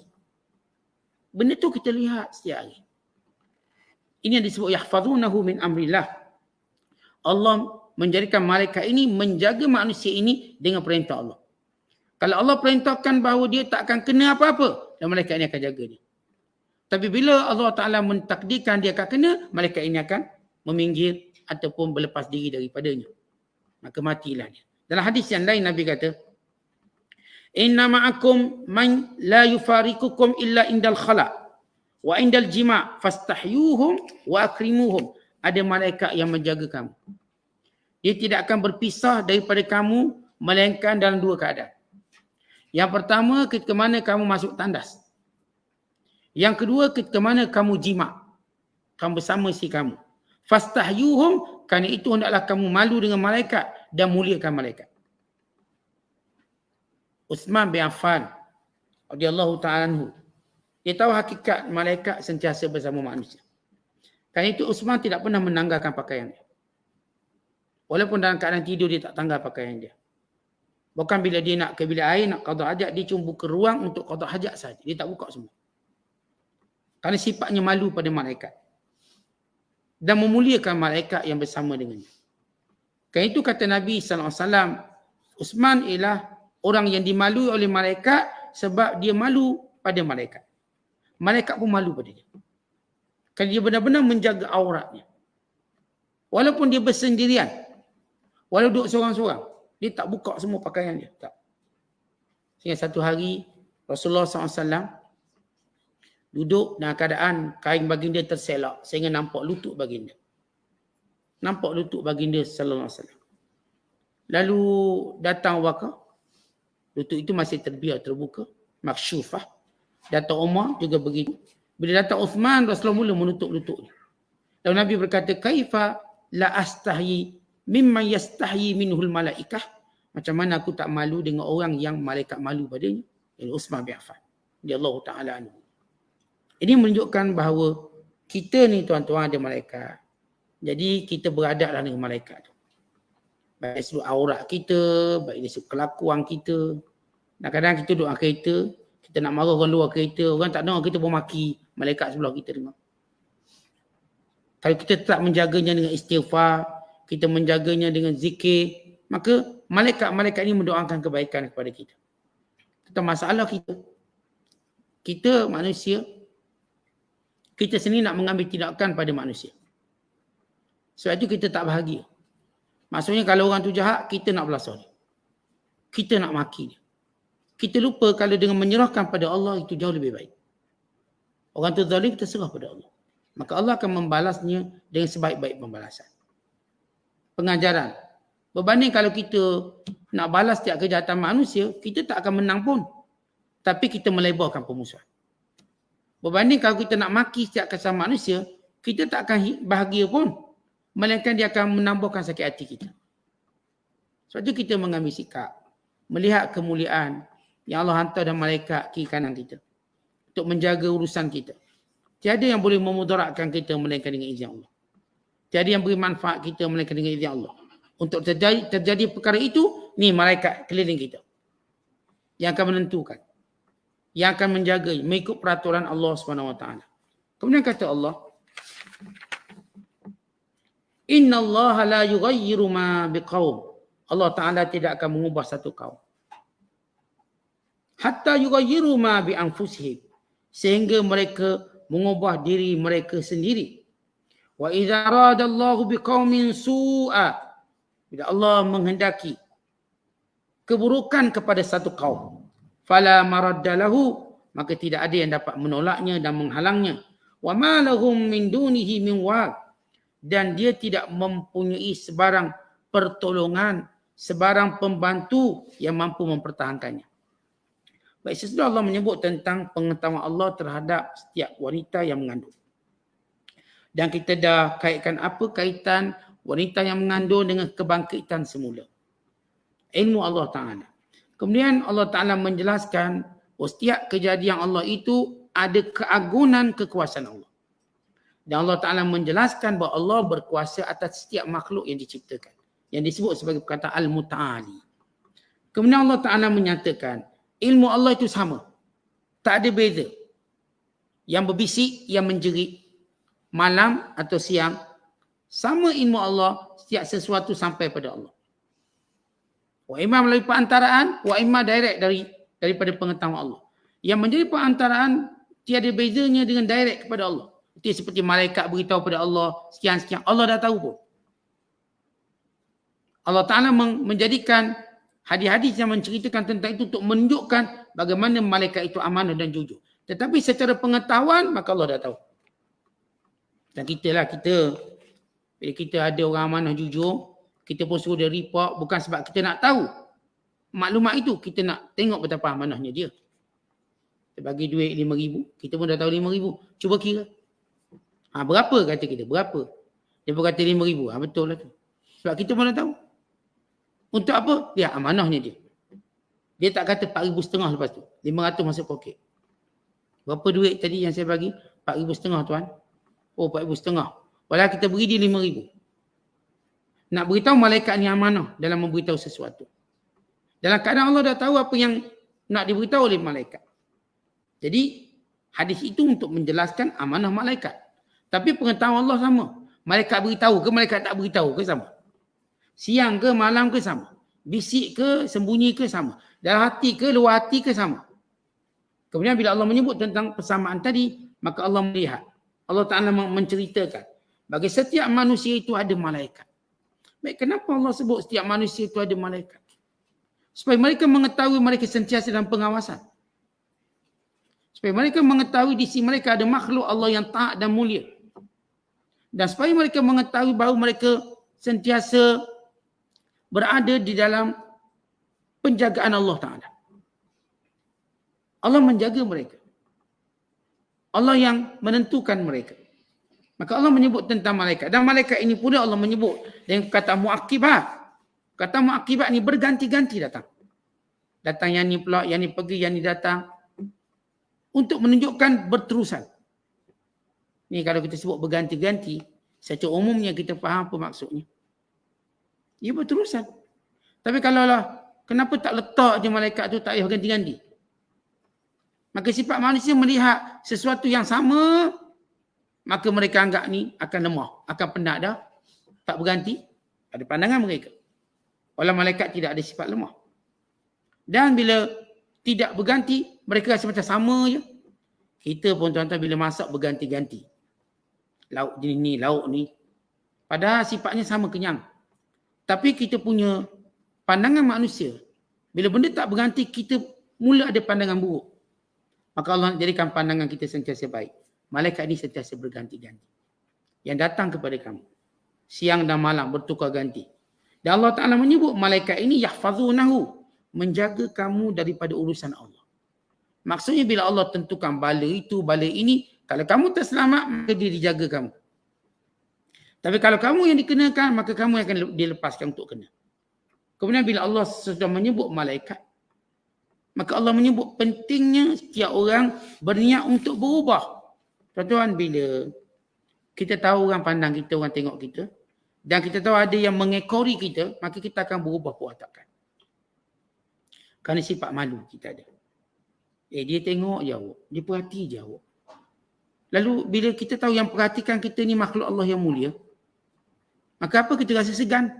Benda tu kita lihat setiap hari. Ini yang disebut yahfazunahu min amrillah. Allah menjadikan malaikat ini menjaga manusia ini dengan perintah Allah. Kalau Allah perintahkan bahawa dia tak akan kena apa-apa, dan malaikat ini akan jaga dia. Tapi bila Allah Ta'ala mentakdirkan dia akan kena, malaikat ini akan meminggir ataupun berlepas diri daripadanya. Maka matilah dia. Dalam hadis yang lain Nabi kata, inna ma'akum man la yufarikukum illa indal khala wa indal jima' fastahyuhum wa akrimuhum. Ada malaikat yang menjaga kamu. Dia tidak akan berpisah daripada kamu melainkan dalam dua keadaan. Yang pertama, ketika mana kamu masuk tandas. Yang kedua, ketika mana kamu jima'. Kamu bersama si kamu. Fastahyuhum, kerana itu hendaklah kamu malu dengan malaikat dan muliakan malaikat. Uthman bin Affan radhiyallahu ta'ala anhu, dia tahu hakikat malaikat sentiasa bersama manusia. Kerana itu Uthman tidak pernah menanggalkan pakaian dia. Walaupun dalam keadaan tidur dia tak tanggal pakaian dia. Bukan bila dia nak ke bilik air, nak qada hajat, dia cuma buka ruang untuk qada hajat saja. Dia tak buka semua. Kerana sifatnya malu pada malaikat. Dan memuliakan malaikat yang bersama dengannya. Kerana itu kata Nabi SAW, Uthman ialah orang yang dimalui oleh malaikat sebab dia malu pada malaikat. malaikat pun malu pada dia. Kerana dia benar-benar menjaga auratnya. Walaupun dia bersendirian, walau duduk seorang-seorang, dia tak buka semua pakaian dia. Tak. Sehingga satu hari Rasulullah SAW duduk dalam keadaan kain baginda terselak sehingga nampak lutut baginda. Nampak lutut baginda sallallahu alaihi wasallam. Lalu datang Wakar, lutut itu masih terbuka, maksyufah. Datang Umar juga begitu. Bila datang Uthman, Rasulullah mula menutup lututnya. Lalu Nabi berkata, kaifa la astahyi mimman yastahyi minhul malaikah. Macam mana aku tak malu dengan orang yang malaikat malu padanya. Ini Uthman bin Affan. Radhiyallahu ta'ala anhu. Ini menunjukkan bahawa kita ni tuan-tuan ada malaikat. Jadi kita beradablah dengan malaikat tu. Baik dari sudut aurat kita, baik dari sudut kelakuan kita. Kadang-kadang kita duduk dalam kereta, kita nak marah orang luar kereta, orang tak dengar kita pun maki malaikat sebelah kita dengar. Kalau kita tak menjaganya dengan istighfar, kita menjaganya dengan zikir, maka malaikat-malaikat ini mendoakan kebaikan kepada kita. Tentang masalah kita. Kita manusia, kita sendiri nak mengambil tindakan pada manusia. Sebab itu kita tak bahagia. Maksudnya kalau orang tu jahat, kita nak belasah dia. Kita nak maki dia. Kita lupa kalau dengan menyerahkan pada Allah itu jauh lebih baik. Orang tu zalim, kita serah pada Allah. Maka Allah akan membalasnya dengan sebaik-baik pembalasan. Pengajaran. Berbanding kalau kita nak balas setiap kejahatan manusia, kita tak akan menang pun. Tapi kita melebarkan permusuhan. Berbanding kalau kita nak maki setiap kesalahan manusia, kita tak akan bahagia pun. Melainkan dia akan menambahkan sakit hati kita. Sebab itu kita mengambil sikap. Melihat kemuliaan yang Allah hantar dan malaikat kiri kanan kita. Untuk menjaga urusan kita. Tiada yang boleh memudaratkan kita melainkan dengan izin Allah. Tiada yang beri manfaat kita melainkan dengan izin Allah. Untuk terjadi perkara itu, ni malaikat keliling kita. Yang akan menentukan. Yang akan menjaga, mengikut peraturan Allah SWT. Kemudian kata Allah, Inna Allah la yughayyiru ma biqaum. Allah Ta'ala tidak akan mengubah satu kaum. Hatta yughayyiru ma bi anfusihim. Sehingga mereka mengubah diri mereka sendiri. Wa idza aradallahu biqaumin su'a. Bila Allah menghendaki keburukan kepada satu kaum, fala maradda lahu, maka tidak ada yang dapat menolaknya dan menghalangnya. Wa ma lahum min dunihi min waq. Dan dia tidak mempunyai sebarang pertolongan, sebarang pembantu yang mampu mempertahankannya. Baik, sesudah Allah menyebut tentang pengetahuan Allah terhadap setiap wanita yang mengandung. Dan kita dah kaitkan apa kaitan wanita yang mengandung dengan kebangkitan semula. Ilmu Allah Ta'ala. Kemudian Allah Ta'ala menjelaskan setiap kejadian Allah itu ada keagungan kekuasaan Allah. Dan Allah Ta'ala menjelaskan bahawa Allah berkuasa atas setiap makhluk yang diciptakan. Yang disebut sebagai perkataan Al-Muta'ali. Kemudian Allah Ta'ala menyatakan, ilmu Allah itu sama. Tak ada beza. Yang berbisik, yang menjerit, malam atau siang. Sama ilmu Allah, setiap sesuatu sampai pada Allah. Wa imma melalui perantaraan, wa imma direct daripada pengetahuan Allah. Yang menjadi perantaraan, tiada bezanya dengan direct kepada Allah. Itu seperti malaikat beritahu pada Allah sekian-sekian. Allah dah tahu pun. Allah Ta'ala menjadikan hadis-hadis yang menceritakan tentang itu untuk menunjukkan bagaimana malaikat itu amanah dan jujur. Tetapi secara pengetahuan, maka Allah dah tahu. Dan kita bila kita ada orang amanah jujur, kita pun suruh dia report bukan sebab kita nak tahu maklumat itu. Kita nak tengok betapa amanahnya dia. Dia bagi duit 5,000, kita pun dah tahu 5,000. Cuba kira. Berapa kata kita? Berapa? Dia pun kata 5,000. Betul lah tu. Sebab kita pun dah tahu. Untuk apa? Dia amanahnya dia. Dia tak kata 4,500 lepas tu. 500 masuk poket. Berapa duit tadi yang saya bagi? 4,500 tuan. Oh, 4,500. Walau kita beri dia 5,000. Nak beritahu malaikat ni amanah dalam memberitahu sesuatu. Dalam keadaan Allah dah tahu apa yang nak diberitahu oleh malaikat. Jadi, hadis itu untuk menjelaskan amanah malaikat. Tapi pengetahuan Allah sama. Malaikat beritahu ke malaikat tak beritahu ke sama. Siang ke malam ke sama. Bisik ke sembunyi ke sama. Dalam hati ke luar hati ke sama. Kemudian bila Allah menyebut tentang persamaan tadi, maka Allah melihat. Allah Ta'ala menceritakan. Bagi setiap manusia itu ada malaikat. Baik, kenapa Allah sebut setiap manusia itu ada malaikat? Supaya mereka mengetahui mereka sentiasa dalam pengawasan. Supaya mereka mengetahui di sisi mereka ada makhluk Allah yang taat dan mulia. Dan supaya mereka mengetahui bahawa mereka sentiasa berada di dalam penjagaan Allah Ta'ala. Allah menjaga mereka. Allah yang menentukan mereka. Maka Allah menyebut tentang malaikat. Dan malaikat ini pula Allah menyebut dengan kata mu'aqibat. Kata mu'aqibat ni berganti-ganti datang. Datang yang ni pula, yang ni pergi, yang ni datang. Untuk menunjukkan berterusan. Ni kalau kita sebut berganti-ganti, secara umumnya kita faham apa maksudnya. Ia berterusan. Tapi kalau lah, kenapa tak letak je malaikat tu tak payah ganti-ganti? Maka sifat manusia melihat sesuatu yang sama, maka mereka anggap ni akan lemah, akan penat dah. Tak berganti, ada pandangan mereka. Walau malaikat tidak ada sifat lemah. Dan bila tidak berganti, mereka rasa macam sama je. Kita pun tuan-tuan bila masak berganti-ganti. Lauk ni, lauk ni. Padahal sifatnya sama kenyang. Tapi kita punya pandangan manusia, bila benda tak berganti, kita mula ada pandangan buruk. Maka Allah jadikan pandangan kita sentiasa baik. Malaikat ini sentiasa berganti-ganti. Yang datang kepada kamu. Siang dan malam bertukar ganti. Dan Allah Ta'ala menyebut malaikat ini yahfazunahu. Menjaga kamu daripada urusan Allah. Maksudnya bila Allah tentukan bala itu, bala ini. Kalau kamu terselamat, maka dia dijaga kamu. Tapi kalau kamu yang dikenakan, maka kamu yang akan dilepaskan untuk kena. Kemudian bila Allah sudah menyebut malaikat, maka Allah menyebut pentingnya setiap orang berniat untuk berubah. Tuan-tuan, bila kita tahu orang pandang kita, orang tengok kita, dan kita tahu ada yang mengekori kita, maka kita akan berubah perwatakan. Kerana sifat malu kita ada. Dia tengok je awak, dia perhati je awak. Lalu bila kita tahu yang perhatikan kita ni makhluk Allah yang mulia, maka apa kita rasa segan?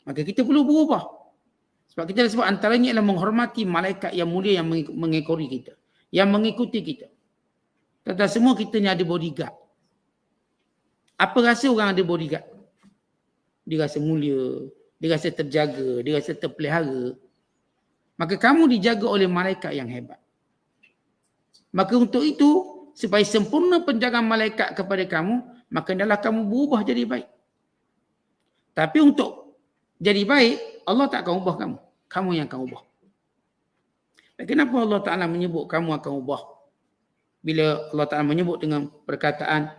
Maka kita perlu berubah. Sebab kita dah sebut antaranya adalah menghormati malaikat yang mulia yang mengekori kita. Yang mengikuti kita. Tentang semua kita ni ada bodyguard. Apa rasa orang ada bodyguard? Dia rasa mulia. Dia rasa terjaga. Dia rasa terpelihara. Maka kamu dijaga oleh malaikat yang hebat. Maka untuk itu, supaya sempurna penjagaan malaikat kepada kamu, maka hendaklah kamu berubah jadi baik. Tapi untuk jadi baik, Allah tak akan ubah kamu. Kamu yang akan ubah. Kenapa Allah Ta'ala menyebut kamu akan ubah? Bila Allah Ta'ala menyebut dengan perkataan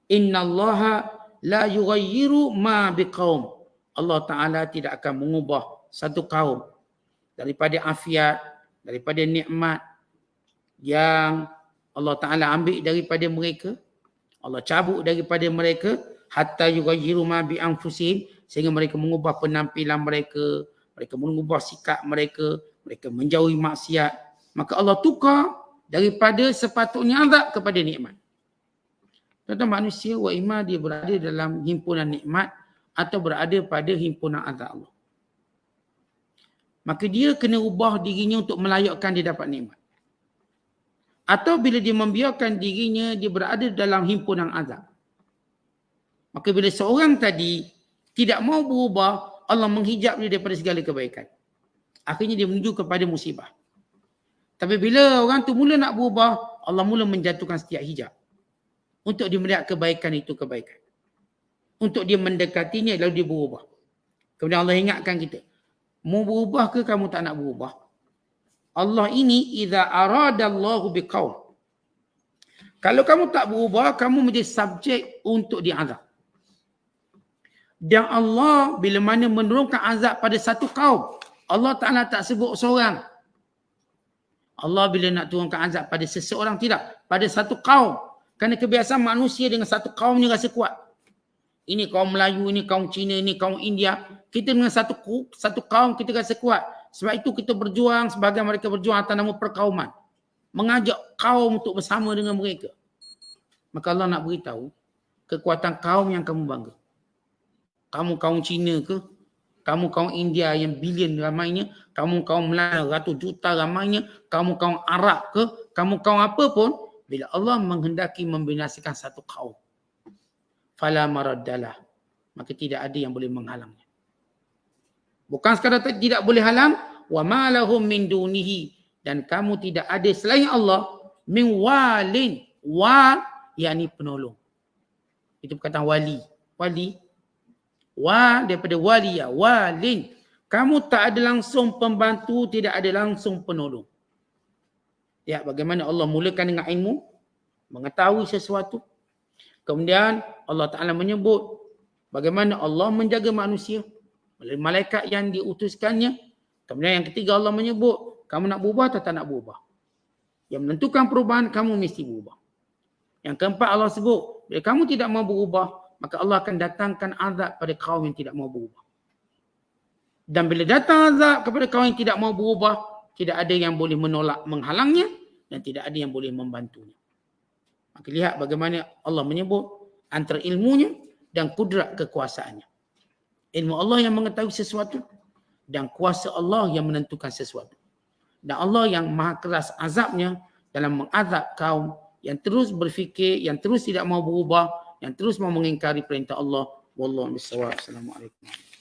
Inna Allaha la yughayyiru ma biqaum. Allah Ta'ala tidak akan mengubah satu kaum daripada afiat, daripada nikmat yang Allah Ta'ala ambil daripada mereka. Allah cabut daripada mereka hatta yughayyiru ma bi anfusihim, sehingga mereka mengubah penampilan mereka, mereka mengubah sikap mereka, mereka menjauhi maksiat. Maka Allah tukar daripada sepatutnya azab kepada nikmat. Tentang manusia, wa imma dia berada dalam himpunan nikmat atau berada pada himpunan azab Allah. Maka dia kena ubah dirinya untuk melayakkan dia dapat nikmat. Atau bila dia membiarkan dirinya, dia berada dalam himpunan azab. Maka bila seorang tadi tidak mau berubah, Allah menghijab dia daripada segala kebaikan. Akhirnya dia menuju kepada musibah. Tapi bila orang tu mula nak berubah, Allah mula menjatuhkan setiap hijab. Untuk dia melihat kebaikan itu kebaikan. Untuk dia mendekatinya, lalu dia berubah. Kemudian Allah ingatkan kita. Mau berubah ke kamu tak nak berubah? Allah ini, idza aradallahu biqaum. Kalau kamu tak berubah, kamu menjadi subjek untuk diazab. Dan Allah bila mana menurunkan azab pada satu kaum, Allah Ta'ala tak sebut seorang. Allah bila nak turunkan azab pada seseorang, tidak. Pada satu kaum. Kerana kebiasaan manusia dengan satu kaum ni rasa kuat. Ini kaum Melayu, ini kaum Cina, ini kaum India. Kita dengan satu kaum kita rasa kuat. Sebab itu kita berjuang sebagai mereka berjuang atas nama perkauman. Mengajak kaum untuk bersama dengan mereka. Maka Allah nak beritahu kekuatan kaum yang kamu bangga. Kamu kaum Cina ke? kamu kaum India yang bilion ramainya, kamu kaum Melayu ratus juta ramainya, kamu kaum Arab ke, kamu kaum apa pun, bila Allah menghendaki membinasakan satu kaum, fala maraddalah, maka tidak ada yang boleh menghalangnya. Bukan sekadar tidak boleh halang, wa ma lahum min dunihi, dan kamu tidak ada selain Allah min walin, wal yakni penolong. Itu perkataan wali. Wali, wa daripada wali ya, walin. Kamu tak ada langsung pembantu, tidak ada langsung penolong. Ya, bagaimana Allah mulakan dengan ilmu, mengetahui sesuatu. Kemudian Allah Ta'ala menyebut bagaimana Allah menjaga manusia melalui malaikat yang diutuskannya. Kemudian yang ketiga Allah menyebut, kamu nak berubah atau tak nak berubah. Yang menentukan perubahan, kamu mesti berubah. Yang keempat Allah sebut, bila kamu tidak mau berubah, maka Allah akan datangkan azab pada kaum yang tidak mau berubah. Dan bila datang azab kepada kaum yang tidak mau berubah, tidak ada yang boleh menolak, menghalangnya, dan tidak ada yang boleh membantunya. Maka lihat bagaimana Allah menyebut antara ilmunya dan kudrat kekuasaannya. Ilmu Allah yang mengetahui sesuatu dan kuasa Allah yang menentukan sesuatu. Dan Allah yang maha keras azabnya dalam mengazab kaum yang terus berfikir, yang terus tidak mau berubah, yang terus mau mengingkari perintah Allah. Wallahu a'lam bishawab. Assalamualaikum.